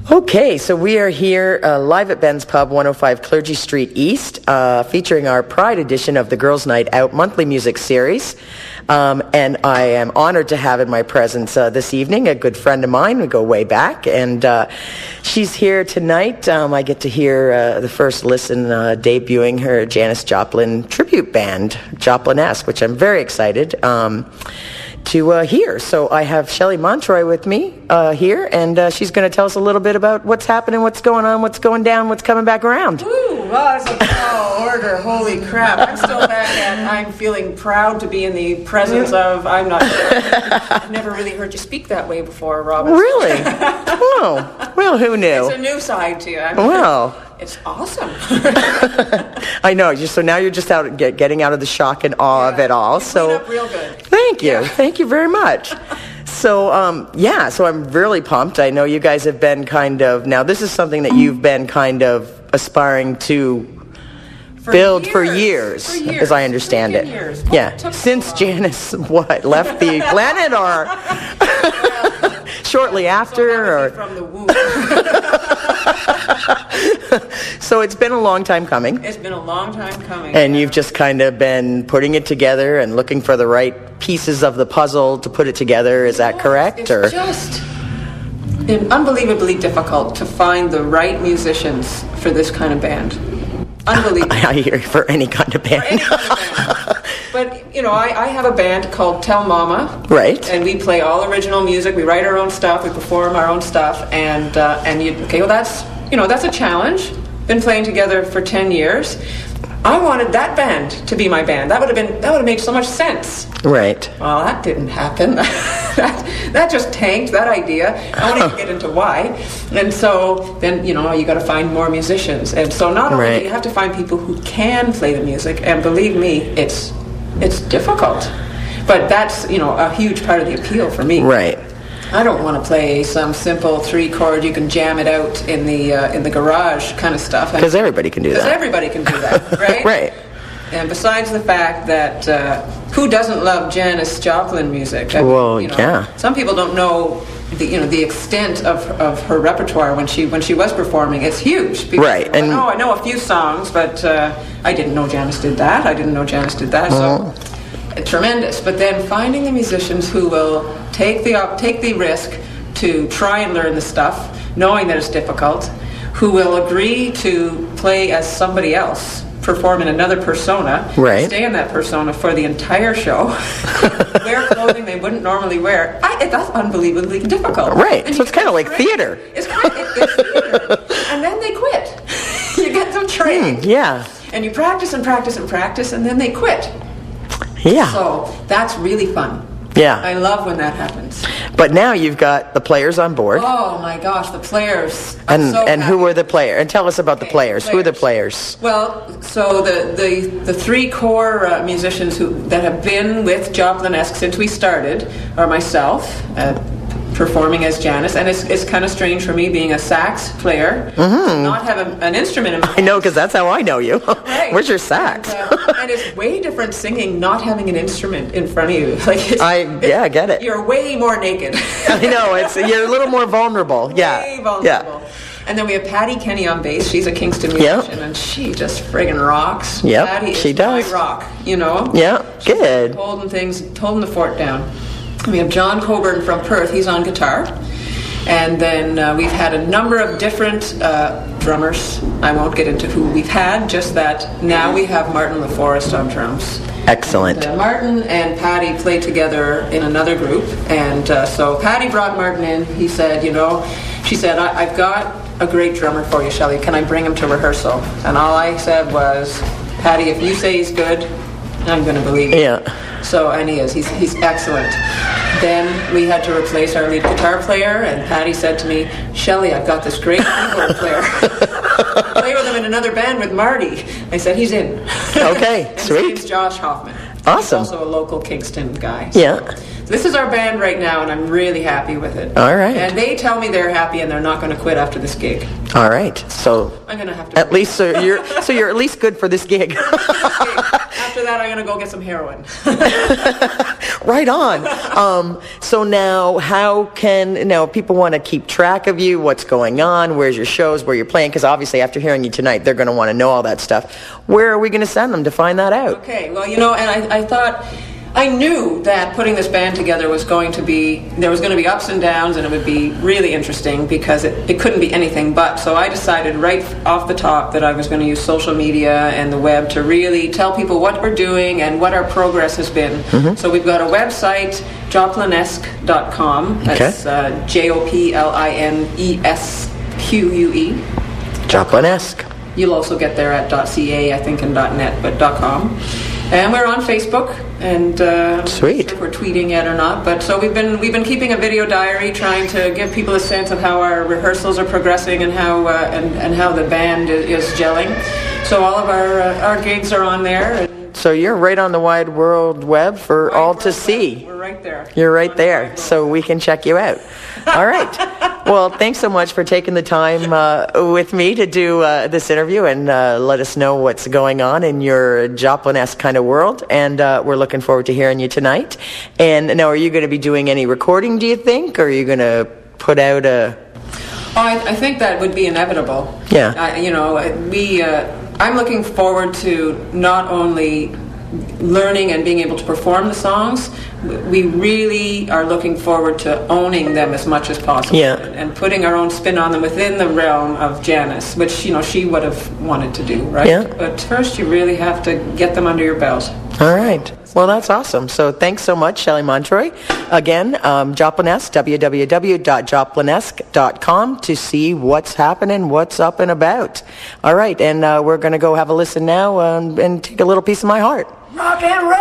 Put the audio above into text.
Okay, so we are here live at Ben's Pub, 105 Clergy Street East, featuring our Pride edition of the Girls' Night Out monthly music series. And I am honored to have in my presence this evening a good friend of mine. We go way back, and she's here tonight. I get to hear the first listen debuting her Janis Joplin tribute band, Joplinesque, which I'm very excited to hear. So I have Shelley Montroy with me here, and she's going to tell us a little bit about what's happening, what's going on, what's going down, what's coming back around. Ooh, well, that's a tall order. Holy crap. I'm still back and I'm feeling proud to be in the presence of, I'm not sure. I've never really heard you speak that way before, Robin. Really? Oh, well, who knew? It's a new side to you. Well. It's awesome. I know. So now you're just out getting out of the shock and awe of it all. So up real good. Thank you. Yeah. Thank you very much. So, so I'm really pumped. I know you guys have been now this is something that you've been kind of aspiring to build for years, as I understand it. Years. Yeah. Since Janis, left the planet, or shortly after, or from the womb. So it's been a long time coming. It's been a long time coming. And you've just kind of been putting it together and looking for the right pieces of the puzzle to put it together. Is that correct? It's just been unbelievably difficult to find the right musicians for this kind of band. Unbelievable. I hear for any kind of band. For any kind of band. But, I have a band called Tell Mama. Right. And we play all original music. We write our own stuff. We perform our own stuff. That's a challenge. Been playing together for 10 years. I wanted that band to be my band. That would have made so much sense. Right. Well, that didn't happen. that just tanked, that idea. I won't even get into why. And so then, you got to find more musicians. And so not only do you have to find people who can play the music, and believe me, it's difficult. But that's, a huge part of the appeal for me. Right. I don't want to play some simple 3-chord, you can jam it out in the garage kind of stuff. Because everybody can do that. Because everybody can do that, right? Right. And besides the fact that who doesn't love Janis Joplin music? Yeah. Some people don't know the extent of her repertoire when she was performing. It's huge. Right. And I know a few songs, but I didn't know Janis did that. I didn't know Janis did that. So tremendous. But then finding the musicians who will take the risk to try and learn the stuff, knowing that it's difficult, who will agree to play as somebody else, perform in another persona, stay in that persona for the entire show, wear clothing they wouldn't normally wear. That's unbelievably difficult. Right. And so it's kind of like theater. It's theater. And then they quit. You get them trained. Yeah. And you practice and practice and practice, and then they quit. Yeah. So that's really fun. Yeah. I love when that happens. But now you've got the players on board. Oh my gosh, the players. And who were the players? And tell us about the players. Who are the players? Well, so the 3 core musicians that have been with Joplinesque since we started are myself, performing as Janis, and it's kind of strange for me being a sax player to not have an instrument in my I know, because that's how I know you. Right. Where's your sax? And it's way different singing not having an instrument in front of you. I get it. You're way more naked. I know, you're a little more vulnerable. Yeah. Way vulnerable. Yeah. And then we have Patty Kenny on bass. She's a Kingston musician, and she just friggin' rocks. Yep, Patty she is does. my rock, Yeah, good. Holding the fort down. We have John Coburn from Perth. He's on guitar. And then we've had a number of different drummers. I won't get into who we've had, just that now we have Martin LaForest on drums. Excellent. And, Martin and Patty played together in another group. And so Patty brought Martin in. He said, she said, I've got a great drummer for you, Shelley. Can I bring him to rehearsal? And all I said was, Patty, if you say he's good, I'm going to believe you. Yeah. So, and he is. He's excellent. Then we had to replace our lead guitar player, and Patty said to me, Shelley, I've got this great keyboard player. Play with him in another band with Marty. I said, he's in. Okay, and sweet. His name's Josh Hoffman. Awesome. He's also a local Kingston guy. Yeah. this is our band right now, and I'm really happy with it. All right. And they tell me they're happy and they're not going to quit after this gig. All right. So I'm going to have to. At least you're at least good for this gig. After that, I'm going to go get some heroin. Right on. So now, if people want to keep track of you, what's going on, where's your shows, where you're playing? Because obviously, after hearing you tonight, they're going to want to know all that stuff. Where are we going to send them to find that out? Okay. Well, and I thought. I knew that putting this band together was there was going to be ups and downs, and it would be really interesting because it couldn't be anything but. So I decided right off the top that I was going to use social media and the web to really tell people what we're doing and what our progress has been. Mm-hmm. So we've got a website, Joplinesque.com. That's Joplinesque. Joplinesque. You'll also get there at .ca, I think, and .net, but .com. And we're on Facebook, and sweet. I'm not sure if we're tweeting yet or not. But so we've been keeping a video diary, trying to give people a sense of how our rehearsals are progressing and how how the band is gelling. So all of our gigs are on there. And so you're right on the wide world web for all to see. We're right there. You're right there, so we can check you out. All right. Well, thanks so much for taking the time with me to do this interview and let us know what's going on in your Joplinesque kind of world. And we're looking forward to hearing you tonight. And now, are you going to be doing any recording, do you think? Or are you going to put out a... I think that would be inevitable. Yeah. I'm looking forward to not only learning and being able to perform the songs, we really are looking forward to owning them as much as possible, and putting our own spin on them within the realm of Janice, which she would have wanted to do, right? Yeah. But first, you really have to get them under your belt. All right. Well, that's awesome. So thanks so much, Shelley Montroy. Again, Joplinesque, www.joplinesque.com to see what's happening, what's up and about. All right, and we're going to go have a listen now and take a little piece of my heart. Rock and roll!